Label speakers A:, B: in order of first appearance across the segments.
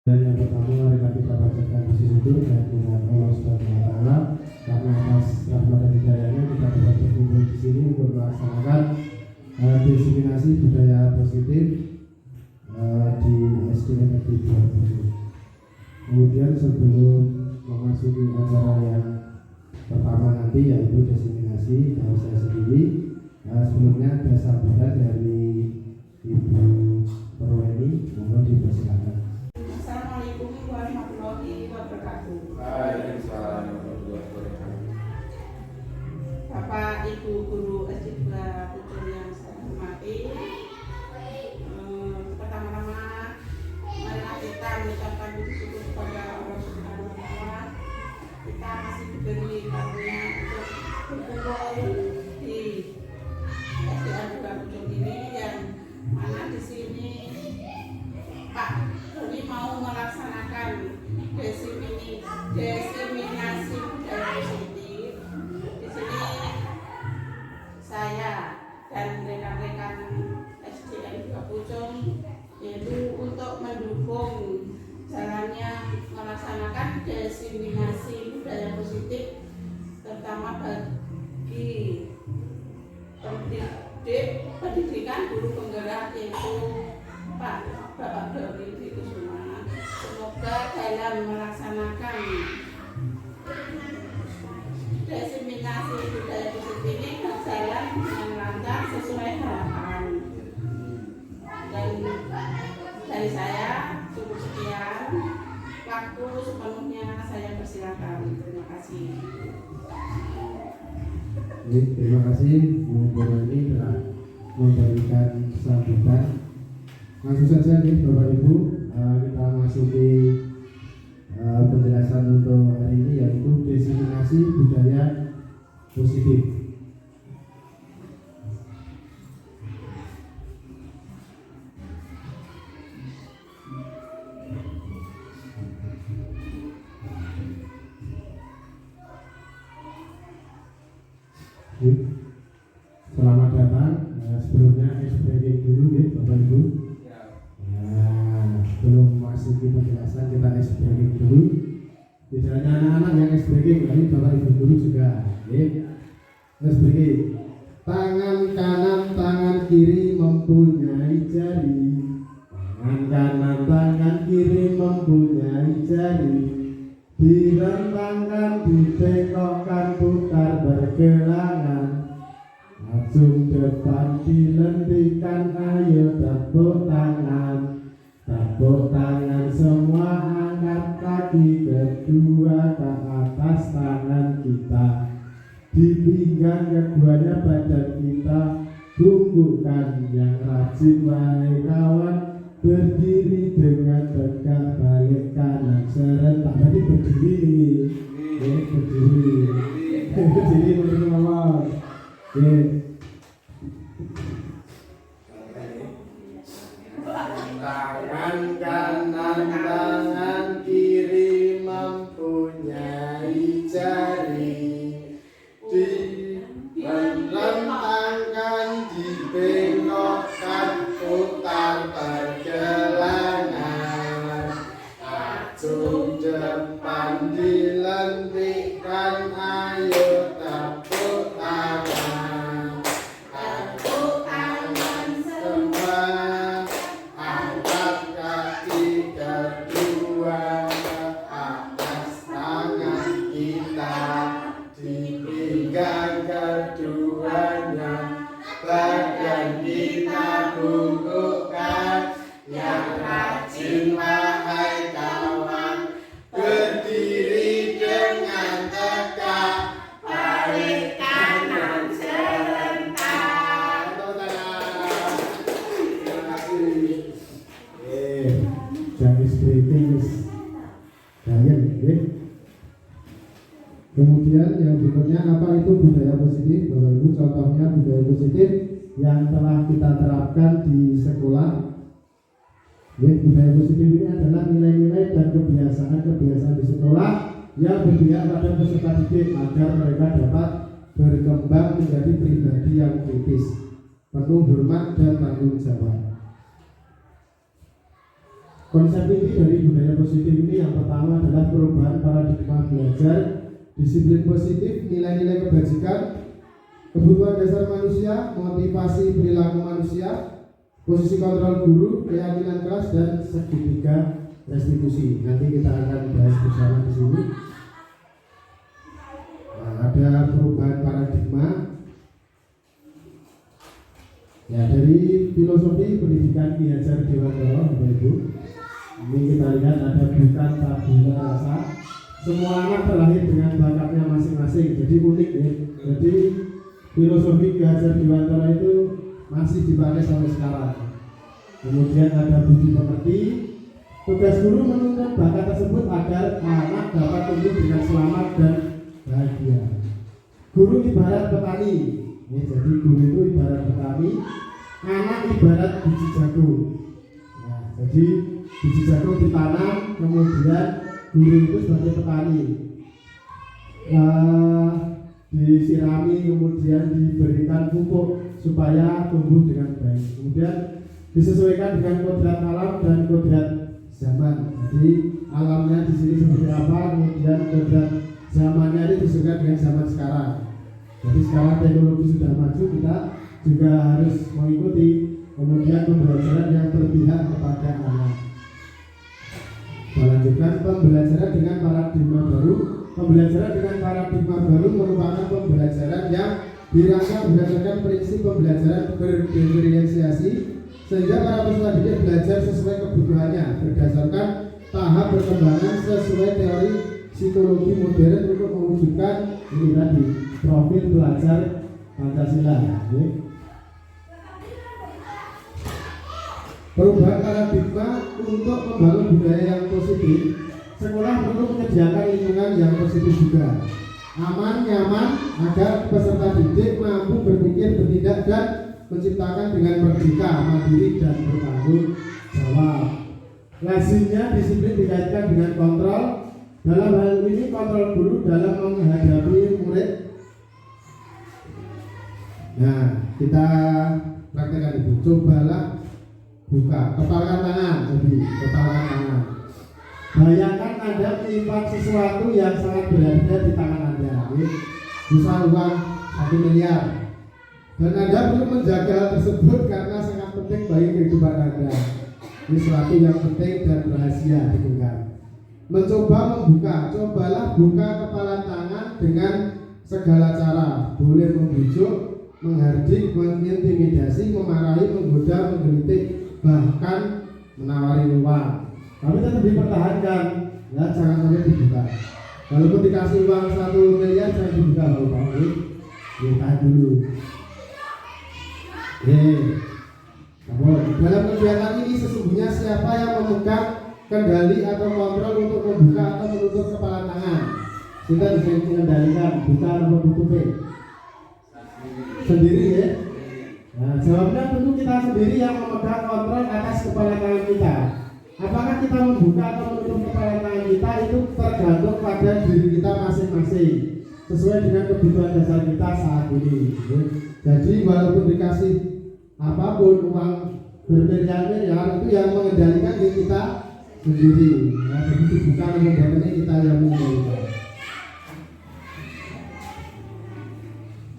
A: Dan yang pertama mari kita bacakan isi syukur dan dengan Allah Subhanahu wa taala karena atas rahmat dan hidayahnya kita dapat berkumpul di sini untuk melaksanakan diseminasi budaya positif di SDN Negeri 20. Kemudian sebelum memasuki acara yang pertama nanti yaitu diseminasi dari saya sendiri, sebelumnya ada sambutan dari Ibu Perweni, mohon dipersilakan.
B: Assalamualaikum warahmatullahi wabarakatuh.
C: Waalaikumsalam warahmatullahi wabarakatuh.
B: Bapak Ibu Guru SD 2 Pucung yang saya hormati, pertama-tama marilah kita mengucapkan puji syukur kepada Allah Subhanahu wa taala. Kita masih diberi karunia untuk berkumpul di SDN 2 Pucung ini yang mana di sini Pak Doni mau melaksanakan diseminasi budaya positif. Di sini saya dan rekan-rekan SDN 2 Pucung yaitu untuk mendukung jalannya melaksanakan diseminasi budaya positif, terutama bagi pendidikan guru penggerak yaitu Bapak Doni Kusuma. Semoga dalam melaksanakan diseminasi budaya positif ini berjalan dengan lancar sesuai harapan. Dan dari saya cukup sekian, waktu sepenuhnya saya persilakan. Terima kasih.
A: Terima kasih Bu Perweni telah memberikan sambutan. Langsung saja nih Bapak Ibu, kita masuki penjelasan untuk hari ini yaitu diseminasi budaya positif. Selamat datang. Sebelumnya SPG dulu nih Bapak Ibu. Sebelum masuk ke penjelasan kita SPG dulu. Tidak hanya anak-anak yang SPG, tapi Bapak Ibu guru juga. SPG. Tangan kanan, tangan kiri mempunyai jari. Tangan kanan, tangan kiri mempunyai jari. Direntangkan, ditengokkan, putar bergelangan. Ujung depan dilentikan, ayo tepuk tangan. Tepuk tangan semua, angkat kaki kedua ke atas tangan kita. Di pinggang keduanya badan kita, tunggukan yang rajin wahai kawan. Berdiri dengan tegak, balik kanan serentak. Tadi berdiri, berdiri, berdiri teman-teman. Tangan kanan, tangan kiri mempunyai jari. Dilentangkan, dibengkokkan, putar bergelangan. Ujung depan dilentikan, ayo tepuk tangan. Tepuk tangan semua, angkat kaki kedua ke atas tangan kita. Di pinggang keduanya badan kita bungkukkan. Yang rajin wahai kawan, berdiri dengan tegak, balik kanan serentak. Terima kasih. Jangan spriting kalian, Kemudian yang berikutnya, apa itu budaya positif? Bapak Ibu, contohnya budaya positif yang telah kita terapkan di sekolah. Budaya positif ini adalah nilai-nilai dan kebiasaan-kebiasaan di sekolah yang berpihak pada peserta didik agar mereka dapat berkembang menjadi pribadi yang kritis, penuh hormat dan tanggung jawab. Konsep inti dari budaya positif ini yang pertama adalah perubahan paradigma belajar, disiplin positif, nilai-nilai kebajikan, kebutuhan dasar manusia, motivasi perilaku manusia, posisi kontrol guru, keyakinan kelas, dan segitiga restitusi. Nanti kita akan bahas bersama di sini. Nah, ada perubahan paradigma. Ya, dari filosofi pendidikan Ki Hajar Dewantara, Bapak Ibu. Ini kita lihat ada bukan tabula rasa. Semua anak terlahir dengan bakatnya masing-masing. Jadi unik ya. Jadi filosofi Ki Hajar Dewantara itu masih dipakai sampai sekarang. Kemudian ada budi pekerti. Tugas guru menuntut bakat tersebut agar anak dapat tumbuh dengan selamat dan bahagia. Guru ibarat petani. Jadi guru itu ibarat petani, anak ibarat biji jagung. Nah, jadi biji jagung ditanam, kemudian guru itu sebagai petani disirami, kemudian diberikan pupuk supaya tumbuh dengan baik. Kemudian disesuaikan dengan kodrat alam dan kodrat zaman. Jadi alamnya di sini seperti apa, kemudian kodrat zamannya ini disesuaikan dengan zaman sekarang. Jadi sekarang teknologi sudah maju, kita juga harus mengikuti. Kemudian pembelajaran yang berpihak kepada anak. Melanjutkan pembelajaran dengan paradigma baru. Pembelajaran dengan paradigma baru merupakan pembelajaran yang dirancang berdasarkan prinsip pembelajaran berdiferensiasi, sehingga para peserta didik belajar sesuai kebutuhannya berdasarkan tahap perkembangan sesuai teori psikologi modern untuk mewujudkan ini tadi profil belajar Pancasila. Perubahan paradigma untuk membangun budaya yang positif. Sekolah perlu menyediakan lingkungan yang positif juga, aman, nyaman, agar peserta didik mampu berpikir, bertindak, dan menciptakan dengan merdeka, mandiri, dan bertanggung jawab. Lazimnya disiplin dikaitkan dengan kontrol. Dalam hal ini kontrol guru dalam menghadapi murid. Nah, kita praktekkan itu. Cobalah buka, kepalkan tangan. Jadi kepalkan tangan. Bayangkan Anda menyimpan sesuatu yang sangat berharga di tangan Anda. Bisa uang 1 miliar. Dan Anda perlu menjaga hal tersebut karena sangat penting bagi kehidupan Anda. Ini sesuatu yang penting dan rahasia dipegang. Mencoba membuka, cobalah buka kepala tangan dengan segala cara. Boleh membujuk, menghardik, mengintimidasi, memarahi, menggoda, menggelitik, bahkan menawari uang. Tapi tetap dipertahankan, ya jangan sampai dibuka. Walaupun dikasih uang 1 miliar jangan dibuka, Bapak. Tahan dulu. Dalam kegiatan ini sesungguhnya siapa yang memegang kendali atau kontrol untuk membuka atau menutup kepala tangan? Kita bisa mengendalikan buka atau tutupnya sendiri ya. Nah, jawabnya tentu kita sendiri yang memegang kontrol atas kepala tangan kita. Apakah kita membuka atau menutup kepala tangan kita itu tergantung pada diri kita masing-masing, sesuai dengan kebutuhan dasar kita saat ini. Jadi walaupun dikasih apapun uang bermiliar-miliar, itu yang mengendalikan diri kita sendiri. Nah, begitu bukan membuatnya kita yang mengendalikan.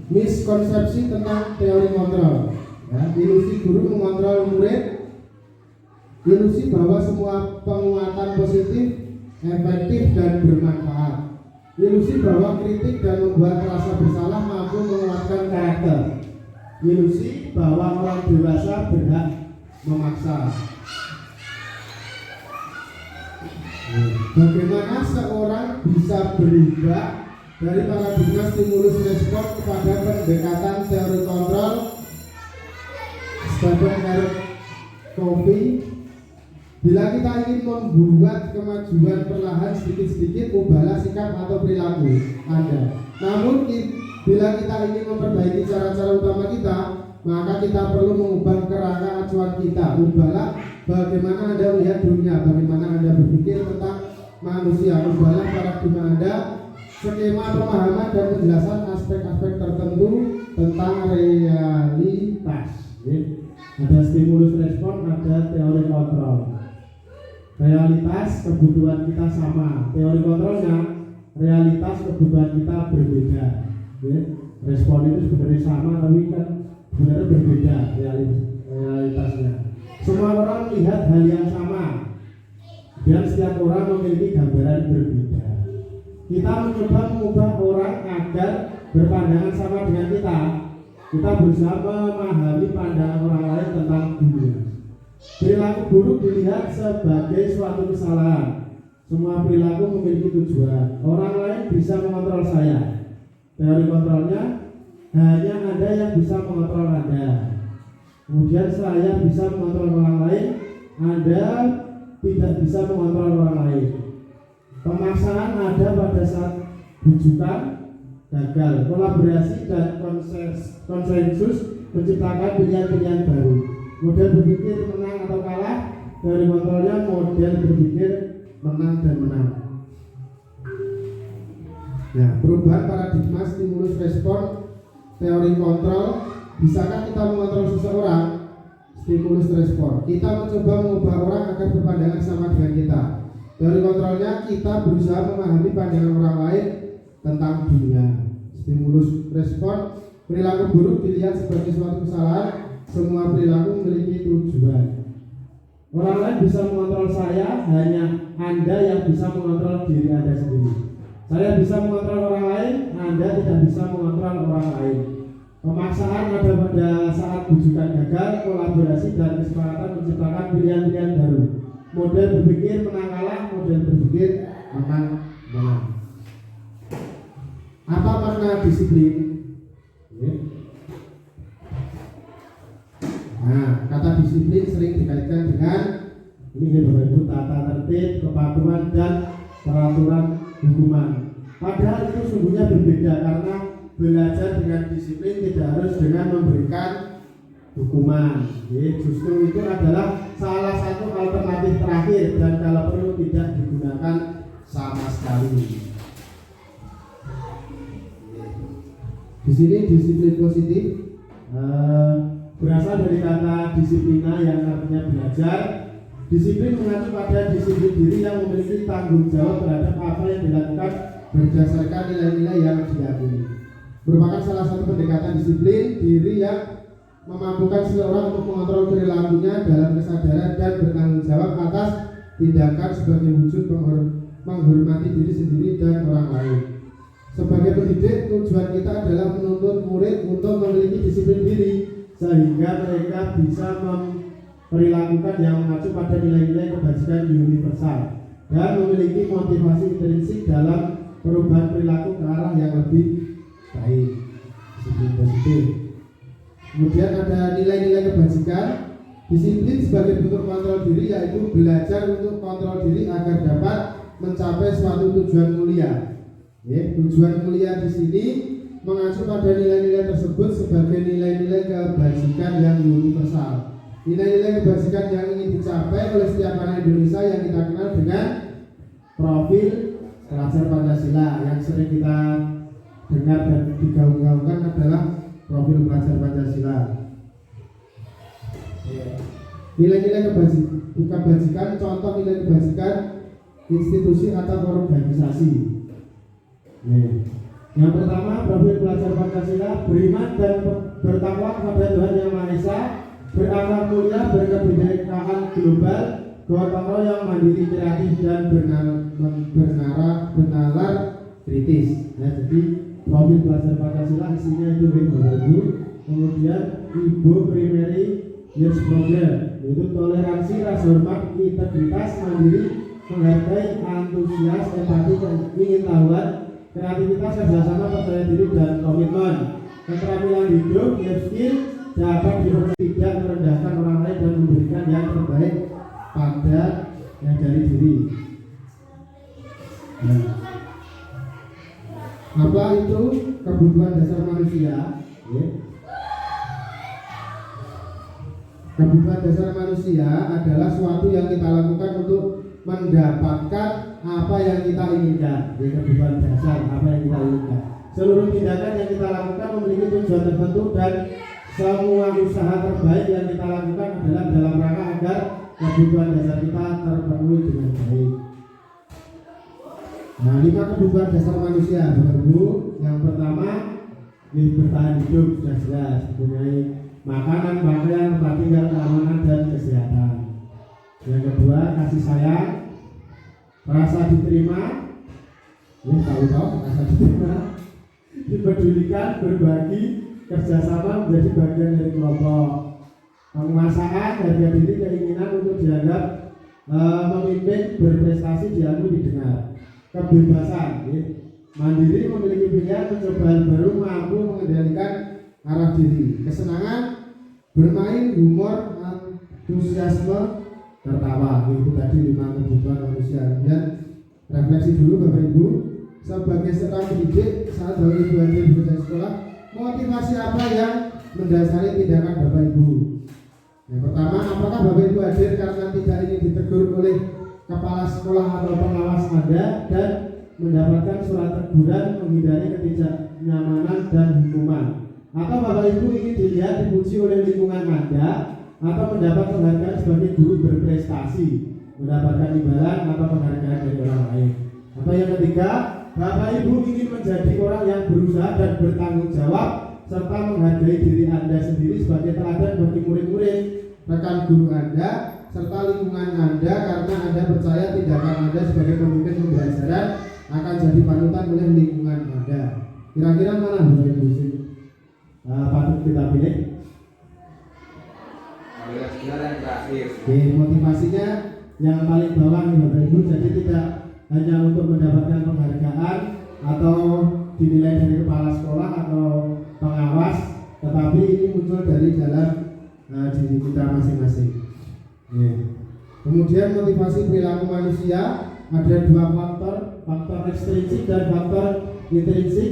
A: Miskonsepsi tentang teori kontrol. Ya, ilusi guru mengontrol murid. Ilusi bahwa semua penguatan positif, efektif, dan bermanfaat. Ilusi bahwa kritik dan membuat rasa bersalah mampu menguatkan karakter. Ilusi bahwa orang dewasa berhak memaksa. Bagaimana seorang bisa berubah dari paradigma stimulus respon kepada pendekatan teori kontrol sebagai merek kopi? Bila kita ingin membuat kemajuan perlahan sedikit-sedikit, ubahlah sikap atau perilaku Anda. Namun bila kita ingin memperbaiki cara-cara utama kita, maka kita perlu mengubah kerangka acuan kita. Ubahlah bagaimana Anda melihat dunia, bagaimana Anda berpikir tentang manusia. Ubahlah paradigma Anda, skema pemahaman dan penjelasan aspek-aspek tertentu tentang realitas. Ada stimulus respon, ada teori kontrol. realitas kebutuhan kita sama. Teori kontrolnya realitas kebutuhan kita berbeda. Ya. Respon itu sebenarnya sama tapi kan sebenarnya berbeda realitasnya. Semua orang melihat hal yang sama dan setiap orang memiliki gambaran berbeda. Kita mencoba mengubah orang agar berpandangan sama dengan kita. Kita berusaha memahami pandangan orang lain tentang dunia. Perilaku buruk dilihat sebagai suatu kesalahan. Semua perilaku memiliki tujuan. Orang lain bisa mengontrol saya. Teori kontrolnya hanya Anda yang bisa mengontrol Anda. Kemudian saya bisa mengontrol orang lain, Anda tidak bisa mengontrol orang lain. Pemaksaan ada pada saat bujukan gagal. Kolaborasi dan konsensus menciptakan pilihan-pilihan baru. Model berpikir menang atau kalah. Teori kontrolnya model berpikir menang dan menang. Nah, perubahan paradigma stimulus respon teori kontrol. Bisakah kita mengontrol seseorang? Stimulus respon. Kita mencoba mengubah orang agar berpandangan sama dengan kita. Teori kontrolnya kita berusaha memahami pandangan orang lain tentang dunia. Stimulus respon. Perilaku buruk dilihat sebagai suatu kesalahan. Semua perilaku memiliki tujuan. Orang lain bisa mengontrol saya, hanya Anda yang bisa mengontrol diri Anda sendiri. Saya bisa mengontrol orang lain, Anda tidak bisa mengontrol orang lain. Pemaksaan ada pada saat bujukan gagal. Kolaborasi dan kesepakatan menciptakan pilihan-pilihan baru. Model berpikir menang kalah, model berpikir menang menang. Apa makna disiplin? Nah, kata disiplin sering dikaitkan dengan ini Bapak Ibu, tata tertib, kepatuhan dan peraturan hukuman. Padahal itu sungguhnya berbeda karena belajar dengan disiplin tidak harus dengan memberikan hukuman. Justru itu adalah salah satu alternatif terakhir dan kalau perlu tidak digunakan sama sekali. Di sini disiplin positif berasal dari kata disiplina yang artinya belajar. Disiplin mengacu pada disiplin diri yang memiliki tanggung jawab terhadap apa yang dilakukan berdasarkan nilai-nilai yang diyakini. Merupakan salah satu pendekatan disiplin diri yang memampukan seseorang untuk mengontrol perilakunya dalam kesadaran dan bertanggung jawab atas tindakan sebagai wujud menghormati diri sendiri dan orang lain. Sebagai pendidik, tujuan kita adalah menuntut murid untuk memiliki disiplin diri sehingga mereka bisa memperilakukan yang mengacu pada nilai-nilai kebajikan universal dan memiliki motivasi intrinsik dalam perubahan perilaku ke arah yang lebih baik. Disiplin positif. Kemudian ada nilai-nilai kebajikan. Disiplin sebagai bentuk kontrol diri yaitu belajar untuk kontrol diri agar dapat mencapai suatu tujuan mulia. Tujuan mulia di sini mengacu pada nilai-nilai tersebut sebagai nilai-nilai kebajikan yang universal. Nilai-nilai kebajikan yang ingin dicapai oleh setiap anak Indonesia yang kita kenal dengan profil pelajar Pancasila yang sering kita dengar dan digaung-gaungkan adalah profil pelajar Pancasila. Nilai-nilai kebajikan, contoh nilai kebajikan institusi atau organisasi. Yang pertama, profil pelajar Pancasila beriman dan bertakwa kepada Tuhan Yang Maha Esa, berakhlak mulia, berkebinekaan global, gotong royong, mandiri, kreatif dan bernalar kritis. Jadi profil pelajar Pancasila isinya itu Ibu. Kemudian Ibu primary years program, yaitu toleransi, rasa hormat, integritas, mandiri, menghargai, antusias, empati, ingin tahuan, kreativitas, kerjasama, percaya diri dan komitmen. Keterampilan hidup, life skill, dapat tidak merendahkan orang lain dan memberikan yang terbaik pada yang dari diri. Apa itu kebutuhan dasar manusia? Kebutuhan dasar manusia adalah suatu yang kita lakukan untuk mendapatkan apa yang kita inginkan. Kebutuhan dasar apa yang kita inginkan. Seluruh tindakan yang kita lakukan memiliki tujuan tertentu dan semua usaha terbaik yang kita lakukan adalah dalam rangka agar kebutuhan dasar kita terpenuhi. terpenuhi dengan baik. Nah, 5 kebutuhan dasar manusia, Bapak Ibu. Yang pertama, bertahan hidup sudah jelas, mempunyai makanan, pakaian, tempat tinggal, keamanan dan kesehatan. Yang kedua, kasih sayang, rasa diterima, tahu rasa diterima, dipedulikan, berbagi, kerjasama menjadi bagian dari kelompok. Penguasaan, harga diri, keinginan untuk dianggap memimpin, berprestasi, diakui, didengar. Kebebasan, mandiri, memiliki pilihan, mencoba hal baru, mampu mengendalikan arah diri. Kesenangan, bermain, humor, antusiasme, tertawa. Itu tadi 5 kebutuhan manusia. Kemudian refleksi dulu Bapak Ibu, sebagai seorang pendidik saat Bapak Ibu hadir di sekolah, motivasi apa yang mendasari tindakan Bapak Ibu? Yang pertama, apakah Bapak Ibu hadir karena tidak ingin ditegur oleh kepala sekolah atau pengawas Anda dan mendapatkan surat teguran, menghindari ketidaknyamanan dan hukuman? Atau Bapak Ibu ingin dilihat, dipuji oleh lingkungan Anda, atau mendapat penghargaan sebagai guru berprestasi, mendapatkan imbalan atau penghargaan dari orang lain? Atau yang ketiga, Bapak Ibu ingin menjadi orang yang berusaha dan bertanggung jawab serta menghargai diri Anda sendiri sebagai teladan bagi murid-murid, rekan guru Anda, serta lingkungan Anda, karena Anda percaya tindakan Anda sebagai pemimpin pembelajaran akan jadi panutan oleh lingkungan Anda. Kira-kira mana Bapak Ibu patut kita pilih?
C: Yang terakhir.
A: Oke, motivasinya yang paling bawah nih Bapak Ibu, jadi tidak hanya untuk mendapatkan penghargaan atau dinilai dari kepala sekolah atau pengawas, tetapi ini muncul dari dalam diri kita masing-masing. Kemudian motivasi perilaku manusia ada 2 faktor, faktor ekstrinsik dan faktor intrinsik,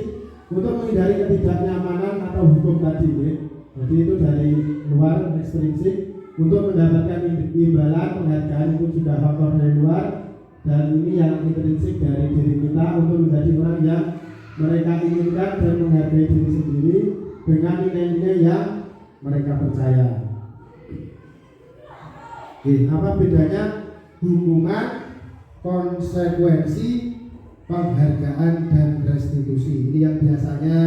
A: untuk menghindari ketidaknyamanan atau hukum tadi. Jadi itu dari luar ekstrinsik, untuk mendapatkan imbalan, penghargaan itu juga faktor dari luar, dan ini yang intrinsik dari diri kita untuk menjadi orang yang mereka inginkan dan menghargai diri sendiri dengan nilai-nilai yang mereka percaya. Apa bedanya hukuman, konsekuensi, penghargaan dan restitusi? Ini yang biasanya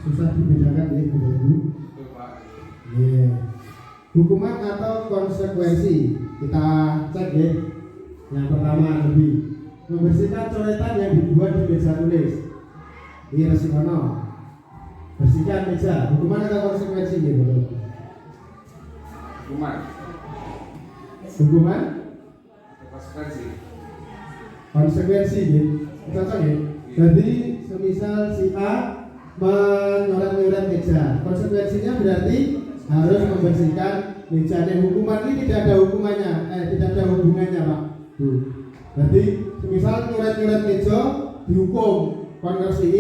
A: susah dibedakan ya Bapak Ibu. Hukuman atau konsekuensi, kita cek ya. Yang pertama, lebih membersihkan coretan yang dibuat di meja tulis. Ini resikono. Bersihkan meja. Hukuman atau konsekuensi ya Bapak? Hukuman? Konsekuensi ya. Cocok ya. Jadi semisal si A menyoret-nyoret meja, konsekuensinya berarti harus membersihkan mejanya. Hukuman ini tidak ada hukumannya, tidak ada hubungannya Pak. Berarti semisal nyoret-nyoret meja dihukum, konversi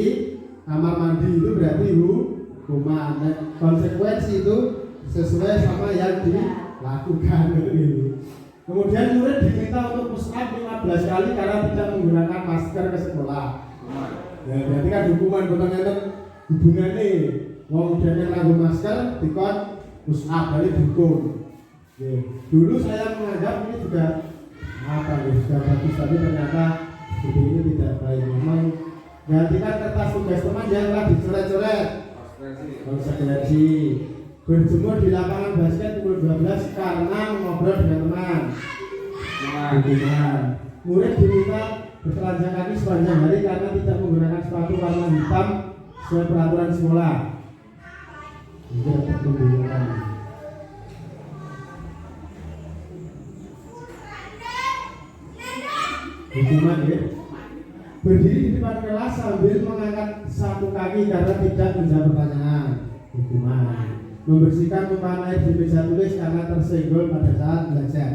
A: kamar mandi itu berarti hukuman. Konsekuensi itu sesuai sama yang dilakukan gitu. Kemudian murid diminta untuk push up 15 kali karena tidak menggunakan masker ke sekolah. Ya, berarti kan hukuman, bukan hubungannya. Wong udah nganggo masker dikon push up kali dihukum. Dulu saya menganggap ini juga sudah bagus, tapi ternyata seperti ini tidak baik. Memang gantikan kertas tugas teman yang telah dicoret-coret. Konsekuensi berjemur di lapangan basket pukul 12 karena ngobrol dengan teman. Hukuman. Murid diminta bertelanjang kaki sepanjang hari karena tidak menggunakan sepatu warna hitam sesuai peraturan sekolah. Itu dapat membingungkan. Hukuman ya. Berdiri di depan kelas sambil mengangkat satu kaki karena tidak menjawab pertanyaan. Hukuman. Membersihkan tumpahan air di meja tulis karena tersenggol pada saat belajar.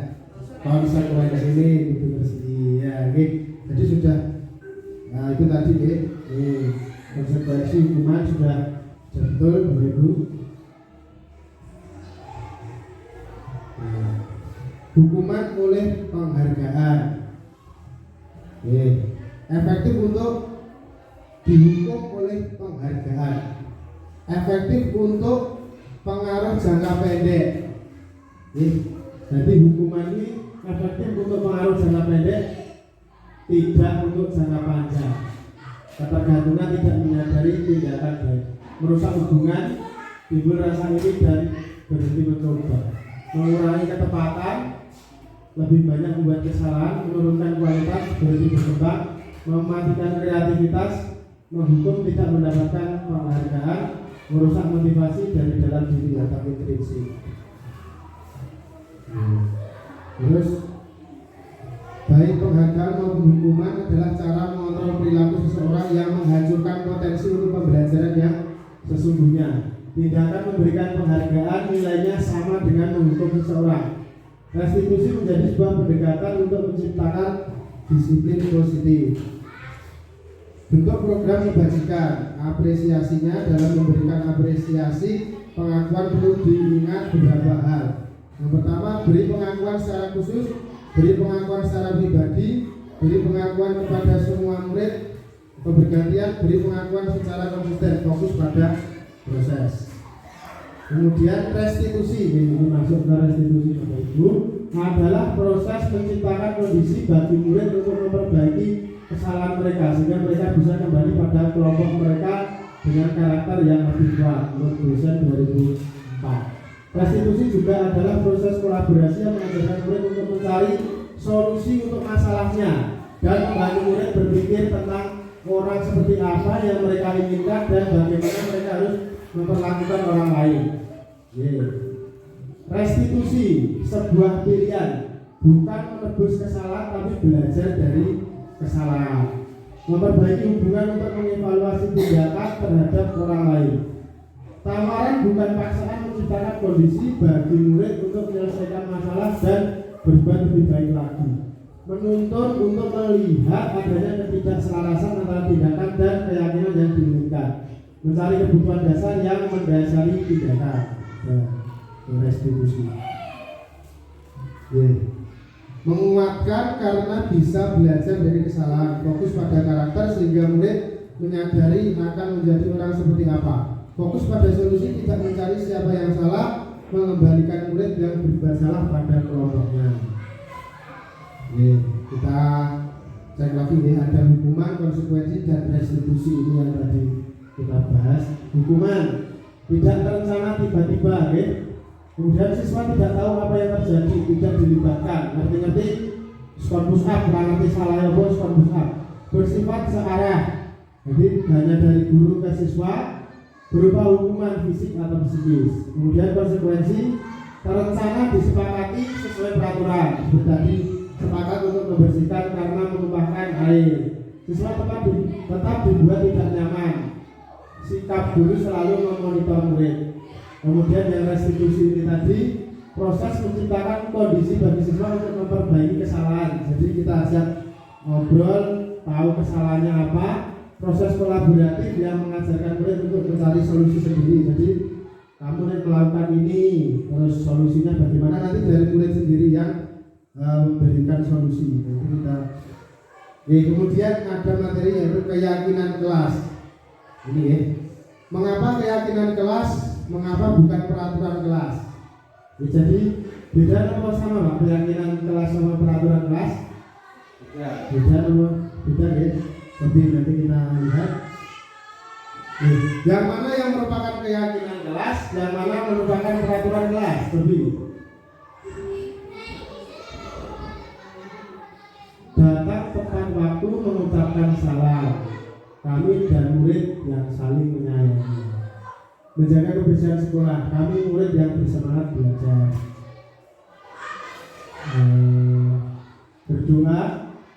A: Konsekuensi ini itu bersih ya, jadi sudah. Nah itu tadi konsekuensi hukuman sudah betul Bapak Ibu. Hukuman oleh penghargaan. Efektif untuk dihukum oleh penghargaan. Efektif untuk pengaruh jangka pendek. Jadi hukuman ini efektif untuk pengaruh jangka pendek, tidak untuk jangka panjang. Ketergantungan tidak menyadari tindakan baik, merusak hubungan, timbul rasa ini dan berhenti mencoba, mengurangi ketepatan, lebih banyak membuat kesalahan, menurunkan kualitas, berhenti berkembang, mematikan kreativitas, menghukum tidak mendapatkan penghargaan, merusak motivasi dari dalam diri atau intrinsik. Terus baik penghargaan maupun hukuman adalah cara mengontrol perilaku seseorang yang menghancurkan potensi untuk pembelajaran yang sesungguhnya. Tindakan memberikan penghargaan nilainya sama dengan menghukum seseorang. Restitusi menjadi sebuah pendekatan untuk menciptakan disiplin positif. Bentuk program kebajikan, apresiasinya dalam memberikan apresiasi, pengakuan perlu diingat beberapa hal. Yang pertama, beri pengakuan secara khusus, beri pengakuan secara pribadi, beri pengakuan kepada semua murid, bergantian, beri pengakuan secara konsisten, fokus pada proses. Kemudian restitusi, ini masuk ke restitusi Bapak Ibu, adalah proses menciptakan kondisi bagi murid untuk memperbaiki kesalahan mereka sehingga mereka bisa kembali pada kelompok mereka dengan karakter yang lebih kuat menurut dosen 2004. Restitusi juga adalah proses kolaborasi yang mengajarkan murid untuk mencari solusi untuk masalahnya dan membantu murid berpikir tentang orang seperti apa yang mereka inginkan dan bagaimana mereka harus memperlakukan orang lain. Restitusi sebuah pilihan, bukan menebus kesalahan tapi belajar dari kesalahan. Memperbaiki hubungan untuk mengevaluasi tindakan terhadap orang lain. Tawaran bukan paksaan menciptakan kondisi bagi murid untuk menyelesaikan masalah dan berbuat lebih baik lagi. Menuntun untuk melihat adanya ketidakselarasan antara tindakan dan keyakinan yang diinginkan. Mencari kebutuhan dasar yang mendasari tindakan. Restitusi. Menguatkan karena bisa belajar dari kesalahan. Fokus pada karakter sehingga murid menyadari akan menjadi orang seperti apa. Fokus pada solusi, tidak mencari siapa yang salah, mengembalikan murid yang berbuat salah pada kelompoknya. Kita cek lagi nih, ada hukuman, konsekuensi, dan restitusi. Ini yang tadi kita bahas. Hukuman tidak terencana tiba-tiba, kemudian siswa tidak tahu apa yang terjadi, tidak dilibatkan. Ngerti-ngerti skor push up, ngerti salah apa skor push up. Bersifat searah, jadi hanya dari guru ke siswa, berupa hukuman fisik atau psikis. Kemudian konsekuensi terencana disepakati sesuai peraturan. Seperti tadi, sepakat untuk membersihkan karena menumpahkan air. Siswa tetap dibuat tidak nyaman. Sikap guru selalu memonitor murid. Kemudian yang restitusi ini tadi, proses menciptakan kondisi bagi siswa untuk memperbaiki kesalahan. Jadi kita ajak ngobrol, tahu kesalahannya apa. Proses kolaboratif yang mengajarkan murid untuk mencari solusi sendiri. Jadi kamu melakukan ini, terus solusinya bagaimana, nanti dari murid sendiri yang memberikan solusi. Nanti kita. Kemudian ada materi yaitu keyakinan kelas. Ini mengapa keyakinan kelas, mengapa bukan peraturan kelas? Jadi beda apa sama Pak keyakinan kelas sama peraturan kelas? Beda apa? Beda Tapi nanti kita lihat yang mana yang merupakan keyakinan kelas, yang mana merupakan peraturan kelas. Datang tepat waktu mengucapkan salam. Kami dan murid yang saling menyayangi. Menjaga kebersihan sekolah. Kami murid yang bersemangat belajar. Berdoa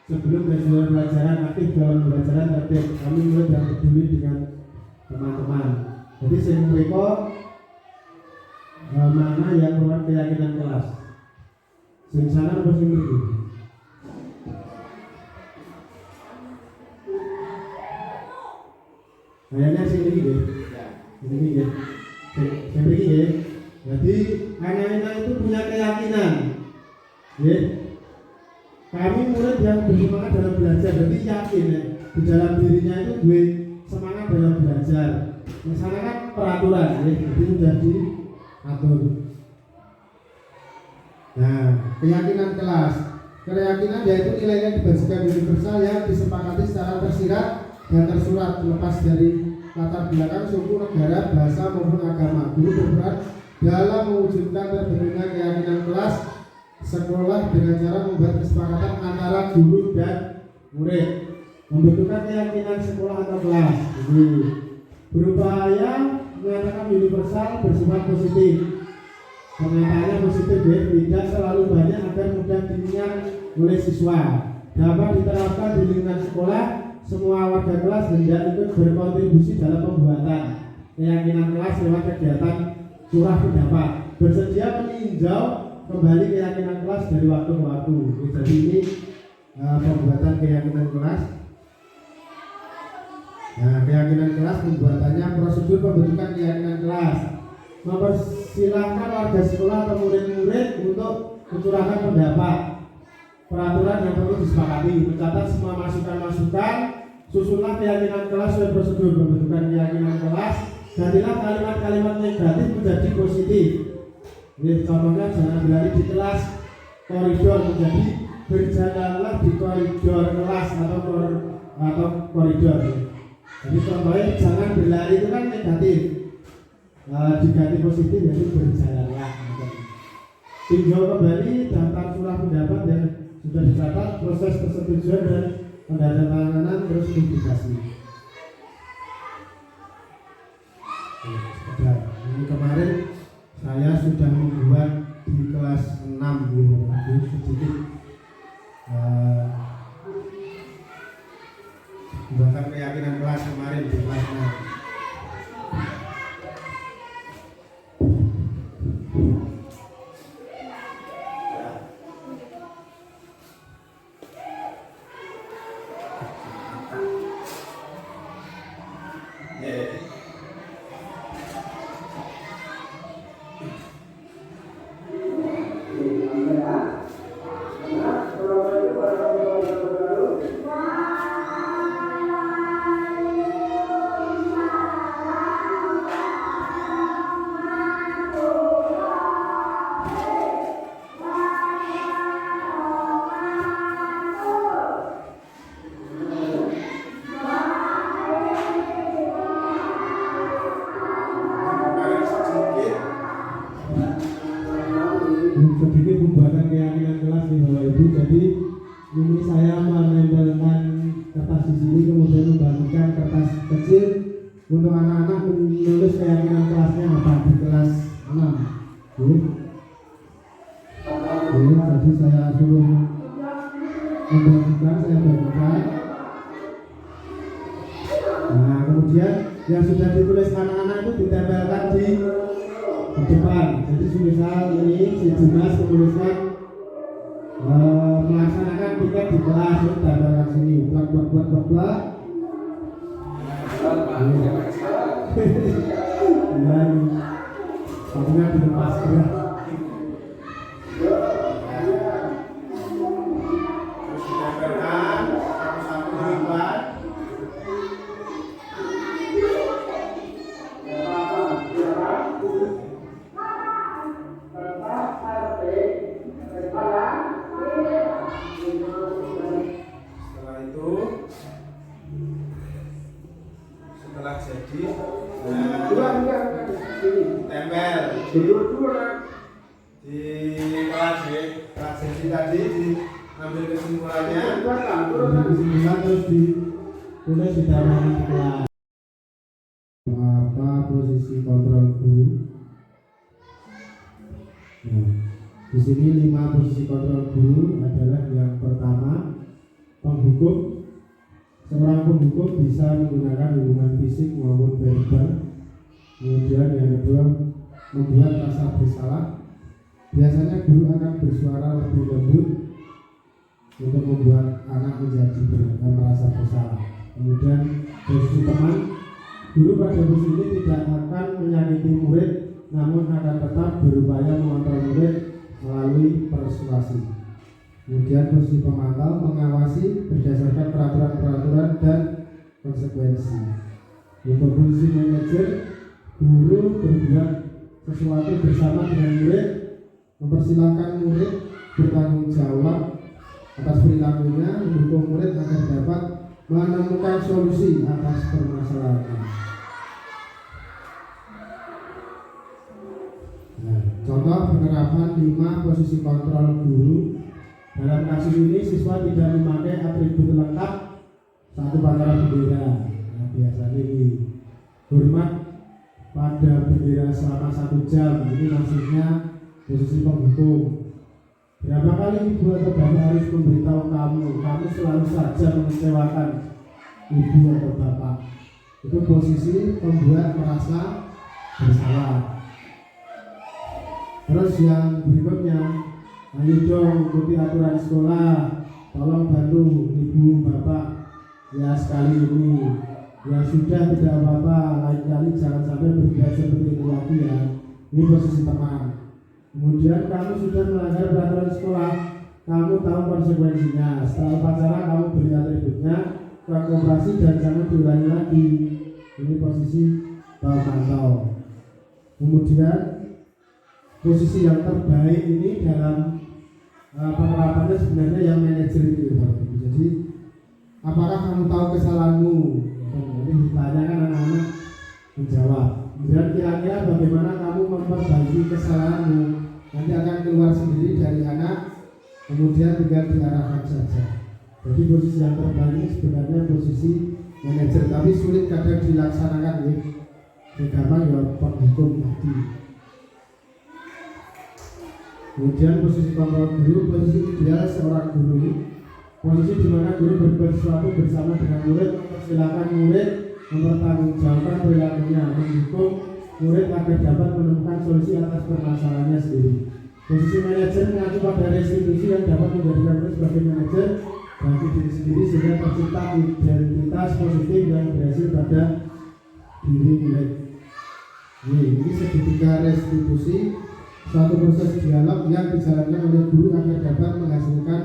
A: sebelum dan sesudah pelajaran, aktif dalam pelajaran, tertib. Kami murid yang peduli dengan teman-teman. Jadi saya mereka mana yang merupakan keyakinan kelas. Sing sana apa sing mriki? Kayaknya sing mriki nggih. Ini nggih. Sing mriki nggih. Jadi anak-anak itu punya keyakinan. Nggih. Kami murid yang bersemangat dalam belajar, jadi yakin di dalam dirinya itu gue semangat dalam belajar. Yang sana kan peraturan, jadi sudah diatur. Nah, keyakinan kelas. Keyakinan yaitu nilai-nilai kebajikan universal yang disepakati secara tersirat dan tersurat lepas dari latar belakang suku, negara, bahasa maupun agama. Guru berperan dalam mewujudkan terbentuknya keyakinan kelas sekolah dengan cara membuat kesepakatan antara guru dan murid. Membentukkan keyakinan sekolah atau kelas. Jadi berupaya menyatakan universal bersifat positif. Pernyataannya positif ya, tidak selalu banyak agar mudah diingat oleh siswa. Dapat diterapkan di lingkungan sekolah. Semua warga kelas hendak ikut berkontribusi dalam pembuatan keyakinan kelas lewat kegiatan curah pendapat. Bersedia meninjau kembali keyakinan kelas dari waktu ke waktu. Jadi ini pembuatan keyakinan kelas. Nah, keyakinan kelas pembuatannya, prosedur pembentukan keyakinan kelas. Mempersilahkan warga sekolah atau murid-murid untuk mencurahkan pendapat. Peraturan yang perlu disepakati, mencatat semua masukan-masukan, susunlah keyakinan kelas sesuai prosedur pembentukan keyakinan kelas. Gantilah kalimat-kalimat negatif menjadi positif. Ini contohnya jangan berlari di kelas koridor, menjadi berjalanlah di koridor kelas atau koridor. Jadi contohnya jangan berlari itu kan negatif. Diganti positif yaitu berjalanlah. Tinjau kembali daftar curah pendapat yang sudah dicatat, proses persetujuan dan penandatanganan terus publikasi. Ini kemarin saya sudah membuat di kelas 6 sedikit pembuatan keyakinan kelas kemarin di kelas 6. Sedikit pembuatan keyakinan kelas nih Bapak Ibu. Jadi ini saya menempelkan kertas di sini, kemudian membagikan kertas kecil untuk anak-anak menulis keyakinan kelasnya apa di kelas 6. Jadi saya suruh membagikan, saya bagikan. Nah, kemudian yang sudah ditulis anak-anak itu ditempelkan di depan. Jadi misal ini si Dimas menuliskan melaksanakan tiket di kelas, itu tempelkan sini, plak. Dan sepatunya dilepas ya. Terus ditempelkan satu-satu di depan. Setelah jadi tempel di kelas jadi tadi diambil kesimpulannya, terus ditulis di dalam kelas. Apa posisi kontrol guru? Nah, di sini 5 posisi kontrol guru adalah yang pertama, penghukum. Seorang penghukum bisa menggunakan hubungan fisik maupun verbal. Kemudian yang kedua, membuat rasa bersalah. Biasanya guru akan bersuara lebih lembut untuk membuat anak menjadi merasa bersalah. Kemudian posisi teman, guru pada posisi ini tidak akan menyakiti murid, namun akan tetap berupaya mengontrol murid melalui persuasi. Kemudian posisi pemantau, mengawasi berdasarkan peraturan-peraturan dan konsekuensi. Untuk posisi manajer, guru berbuat sesuatu bersama dengan murid mempersilahkan murid bertanggung jawab atas perilakunya, mendukung murid agar dapat menemukan solusi atas permasalahannya. Nah, contoh penerapan 5 posisi kontrol guru. Dalam kasus ini siswa tidak memakai atribut lengkap saat upacara bendera. Nah, biasanya ini hormat pada bendera selama 1 jam. Ini maksudnya posisi penghukum. Berapa kali ibu atau bapak harus memberitahu kamu selalu saja mengecewakan ibu atau bapak. Itu posisi membuat merasa bersalah. Terus yang berikutnya, ayo dong ikuti aturan sekolah, tolong bantu ibu bapak ya sekali ini. Ya sudah, tidak apa-apa, lain kali jangan sampai berbuat seperti itu lagi ya. Ini posisi teman. Kemudian kamu sudah melanggar peraturan sekolah, kamu tahu konsekuensinya. Setelah upacara kamu beri atributnya ke koperasi dan jangan diulangi lagi. Ini posisi pemantau. Kemudian posisi yang terbaik ini dalam penerapannya sebenarnya yang manajer itu ya. Jadi apakah kamu tahu kesalahanmu? Jadi ditanyakan anak-anak menjawab. Kemudian kira-kira bagaimana kamu memperbaiki kesalahanmu? Nanti akan keluar sendiri dari anak, kemudian tinggal diarahkan saja. Jadi posisi yang terbaik ini sebenarnya posisi manajer, tapi sulit kadang dilaksanakan ya. Gampang ya penghukum tadi. Kemudian posisi kontrol guru, posisi ideal seorang guru, posisi di mana guru berbuat sesuatu bersama dengan murid, mempersilahkan murid mempertanggungjawabkan perilakunya, mendukung murid agar dapat menemukan solusi atas permasalahannya sendiri. Posisi manajer mengacu pada restitusi yang dapat menjadikan murid sebagai manajer bagi diri sendiri sehingga tercipta identitas positif yang berhasil pada diri murid. Ini segitiga restitusi, suatu proses dialog yang dijalankan oleh guru agar dapat menghasilkan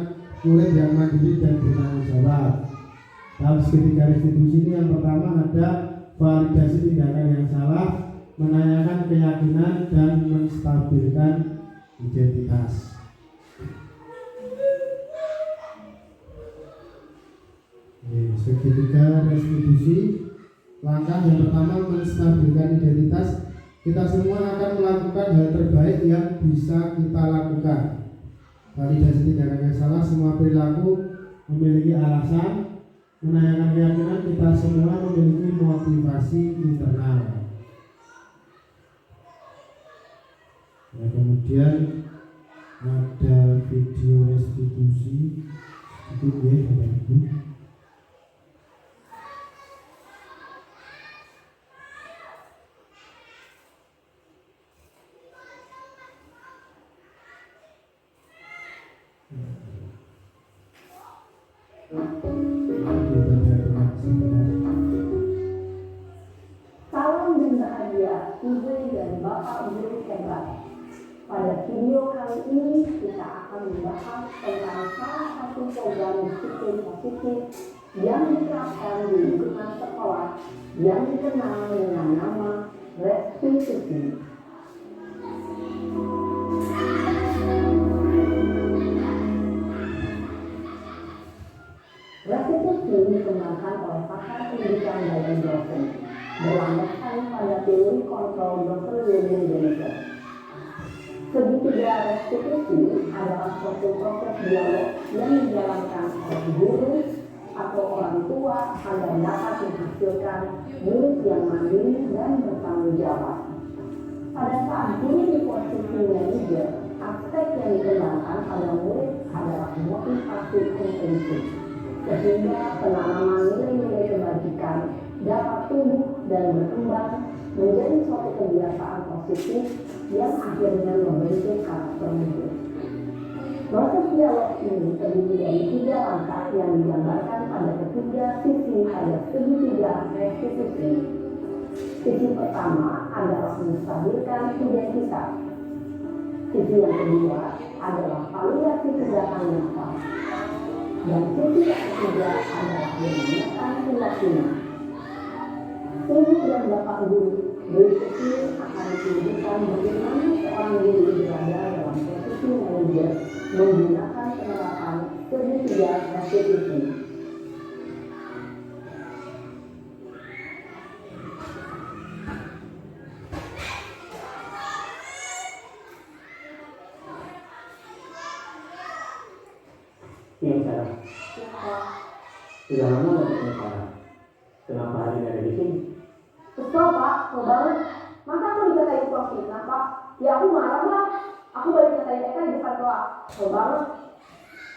A: murid yang mandiri dan bertanggung jawab. Dalam segitiga restitusi ini yang pertama ada validasi tindakan yang salah, menanyakan keyakinan dan menstabilkan identitas. Segitiga restitusi, langkah yang pertama menstabilkan identitas. Kita semua akan melakukan hal terbaik yang bisa kita lakukan. Validasi tindakan yang salah, semua perilaku memiliki alasan. Menanyakan keyakinan, kita semua memiliki motivasi internal. Ya, kemudian ada video restitusi sedikit ya Bapak Ibu.
D: Salam dan bahagia Ibu dan Bapak Guru hebat. Pada video kali ini kita akan membahas tentang salah satu program disiplin positif yang diterapkan di lingkungan sekolah yang dikenal dengan nama restitusi. Restitusi dikembangkan oleh pakar pendidikan dan dosen berlandaskan pada teori kontrol Dr. William Jameson. Segitiga restitusi adalah suatu proses dialog yang dijalankan oleh guru atau orang tua agar dapat menghasilkan murid yang mandiri dan bertanggung jawab. Pada saat guru di posisi manajer, aspek yang dikembangkan pada murid adalah motivasi intensif, sehingga penanaman nilai-nilai kebajikan dapat tumbuh dan berkembang menjadi suatu kebiasaan positif yang akhirnya membentuk karakter murid. Proses dialog ini terdiri dari 3 langkah yang digambarkan pada ketiga sisi pada segitiga restitusi. Sisi pertama adalah menstabilkan identitas. Sisi yang kedua adalah validasi tindakan yang salah. Dan sisi yang ketiga adalah menanyakan keyakinan. Ibu dan Bapak Guru berikut ini akan ditunjukkan bagaimana seorang guru berada dalam proses ketiga, restitusi. Yang salah. Sudah lama nggak ketemu Sarah? Kenapa hari ini ada di sini?
E: Kesel Pak, kesel banget. Masa aku dikatain tukang fitnah Pak? Ya aku marah lah. Aku balik dikatain Eka di depan kelas. Kesel banget.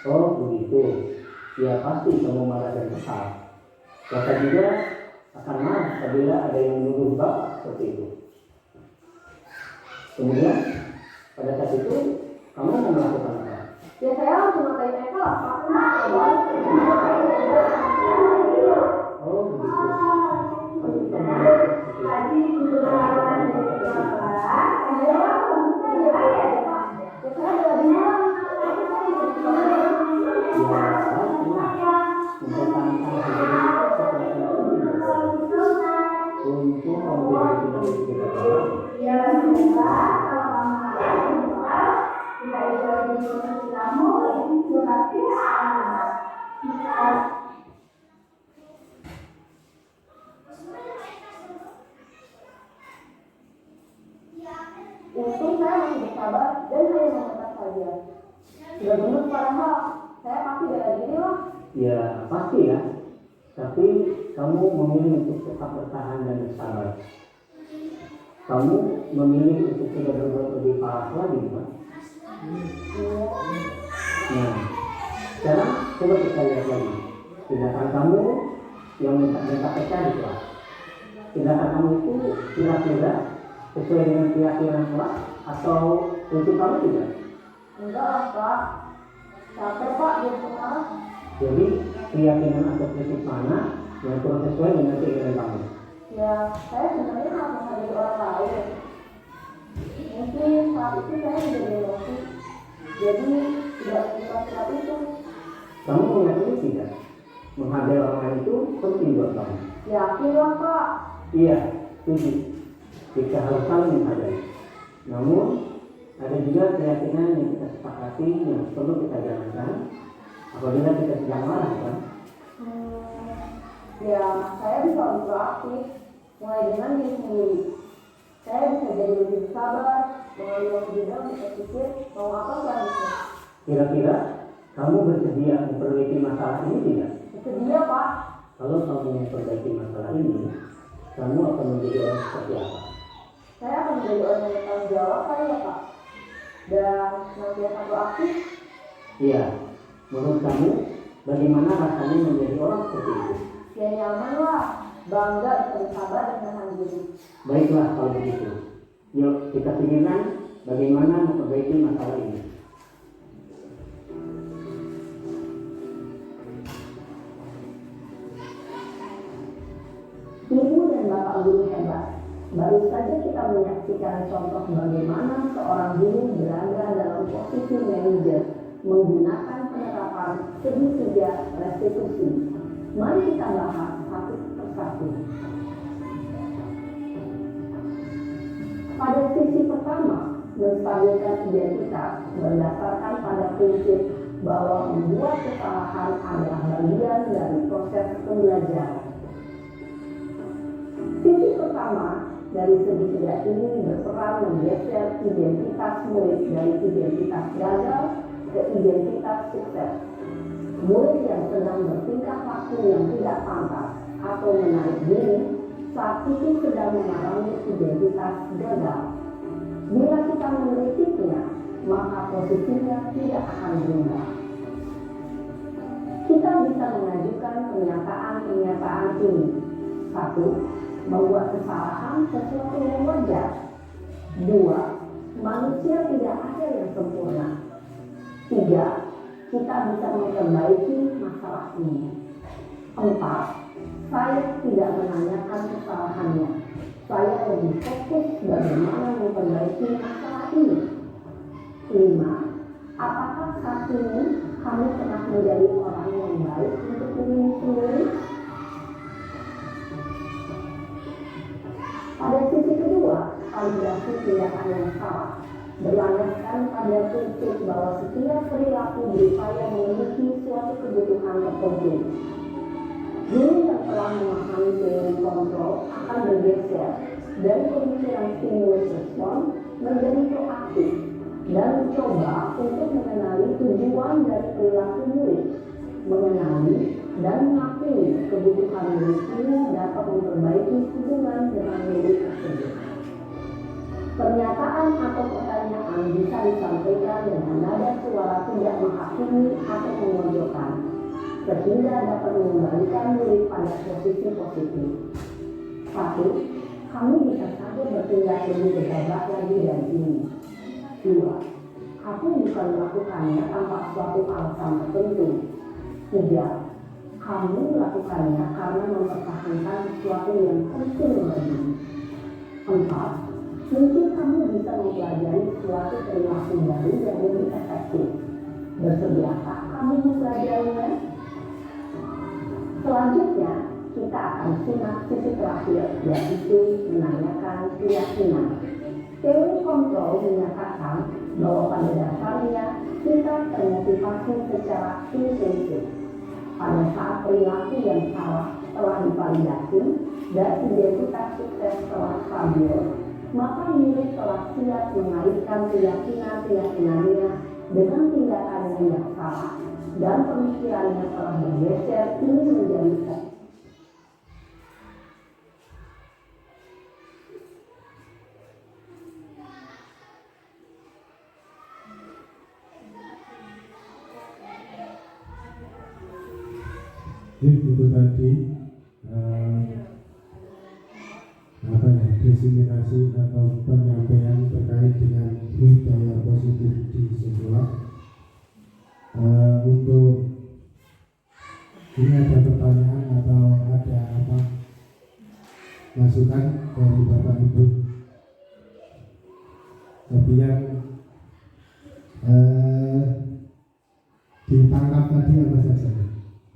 D: Oh begitu. Ya pasti kamu marah dan kesal. Bapak juga akan marah apabila ada yang menuduh Bapak seperti itu. Kemudian pada saat itu kamu mau melakukan apa?
E: Ya saya langsung ngatain Eka lah Pak. Kesel banget.
D: Oh begitu. Pasti kamu marah seperti itu.
E: Untung saya masih bersabar dan hanya meminta saja. Sudah benar padahal saya pasti bela diri lah.
D: Ya pasti ya. Tapi kamu memilih untuk tetap bertahan dan bersabar. Kamu memilih untuk tidak berbuat lebih parah lagi, kan? Nah, sekarang coba kita lihat lagi. Tindakan kamu yang minta pecah di kelas. Tindakan kamu itu kira-kira sesuai dengan keyakinan kelas atau prinsip kamu tidak?
E: Enggak lah Pak. Capek Pak jadi pengarah.
D: Jadi keyakinan atau prinsip mana yang kurang sesuai dengan keinginan kamu?
E: Ya saya sebenarnya nggak menghargai orang lain. Mungkin saat itu saya menjadi emosi. Jadi tidak suka saat itu.
D: Kamu meyakini tidak? Menghargai orang lain itu penting buat kamu.
E: Yakin lah Pak.
D: Iya, setuju. Kita harus saling menghargai. Namun ada juga keyakinan yang kita sepakati yang perlu kita jalankan apabila kita sedang marah, kan?
E: Ya saya bisa lebih proaktif. Mulai dengan diri sendiri. Saya bisa jadi lebih bersabar, mengambil waktu juga untuk berpikir mau apa selanjutnya.
D: Kira-kira kamu bersedia memperbaiki masalah ini tidak?
E: Bersedia Pak.
D: Kalau kamu memperbaiki masalah ini, kamu akan menjadi orang seperti apa?
E: Saya akan menjadi orang yang bertanggung jawab kali ya Pak. Dan senantiasa proaktif.
D: Iya, menurut kamu bagaimana rasanya menjadi orang seperti itu?
E: Ya nyaman lah, bangga bisa bersabar dan menahan diri.
D: Baiklah kalau begitu. Yuk kita pikirkan bagaimana memperbaiki masalah ini.
E: Ibu dan Bapak guru hebat. Baru saja kita menyaksikan contoh bagaimana seorang guru berada dalam posisi manajer menggunakan penerapan segitiga restitusi. Mari kita bahas satu persatu. Pada sisi pertama, menstabilkan identitas berdasarkan pada prinsip bahwa membuat kesalahan adalah bagian dari proses pembelajaran. Sisi pertama dari segitiga ini berperan menggeser identitas murid dari identitas gagal ke identitas sukses. Murid yang sedang bertingkah laku yang tidak pantas atau menarik diri saat itu sedang mengalami identitas gagal. Bila kita mengkritiknya, maka posisinya tidak akan berubah. Kita bisa mengajukan pernyataan-pernyataan ini. 1. Membuat kesalahan sesuatu yang wajar. 2. Manusia tidak ada yang sempurna. 3. Kita bisa memperbaiki masalah ini. 4. Saya tidak menanyakan kesalahannya. Saya lebih fokus bagaimana memperbaiki masalah ini. 5. Apakah saat ini kamu pernah menjadi orang yang baik untuk dirimu sendiri? Pada sisi kedua, kalibrasi tindakan yang salah berlandaskan pada prinsip bahwa setiap perilaku berupaya memiliki suatu suatu kebutuhan tertentu. Guru yang telah memahami teori kontrol akan bergeser dari pemikiran stimulus respon menjadi proaktif dan mencoba untuk mengenali tujuan dari perilaku murid, mengenali dan mengakui kebutuhan murid ini dapat memperbaiki hubungan dengan murid tersebut. Pernyataan atau pertanyaan bisa disampaikan dengan nada suara tidak menghakimi atau memojokkan, sehingga dapat mengembalikan murid pada posisi positif. 1. Kami bisa saja bertindak lebih gegabah lagi dari ini. 2. Kamu bukan melakukannya tanpa suatu alasan tertentu. 3. Kamu melakukannya karena mempertahankan sesuatu yang penting bagi. 4. Mungkin kamu bisa mempelajari suatu perilaku baru yang lebih efektif. Bersediakah kamu mempelajarinya? Selanjutnya, kita akan simak sisi terakhir, yaitu menanyakan keyakinan. Teori kontrol menyatakan bahwa pada dasarnya kita termotivasi secara intrinsik. Pada saat perilaku yang salah telah divalidasi dan identitas sukses telah stabil, maka murid telah siap mengaitkan keyakinan-keyakinannya dengan tindakannya yang salah, dan pemikirannya telah bergeser ini menjadi fakta.
A: Itu tadi diseminasi atau penyampaian terkait dengan budaya positif di sekolah. Untuk ini ada pertanyaan atau ada apa masukan dari Bapak Ibu? Tapi yang ditangkap tadi apa saja?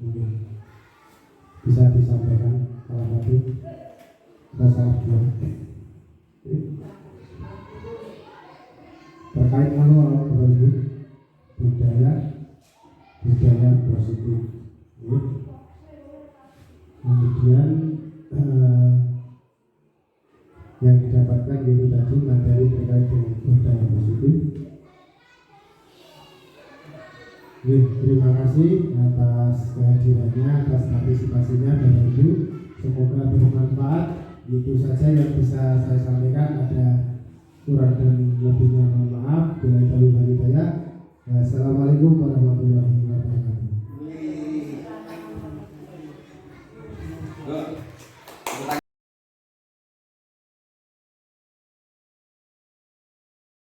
A: Mungkin bisa disampaikan kalau tadi masalah dua terkait manual budaya positif. Kemudian yang didapatkan itu tadi materi terkait dengan budaya positif. Terima kasih atas kehadirannya, atas partisipasinya Bapak Ibu. Semoga bermanfaat. Itu saja yang bisa saya sampaikan. Ada kurang dan lebihnya mohon maaf. Bila itu hidayah. Assalamualaikum warahmatullahi wabarakatuh.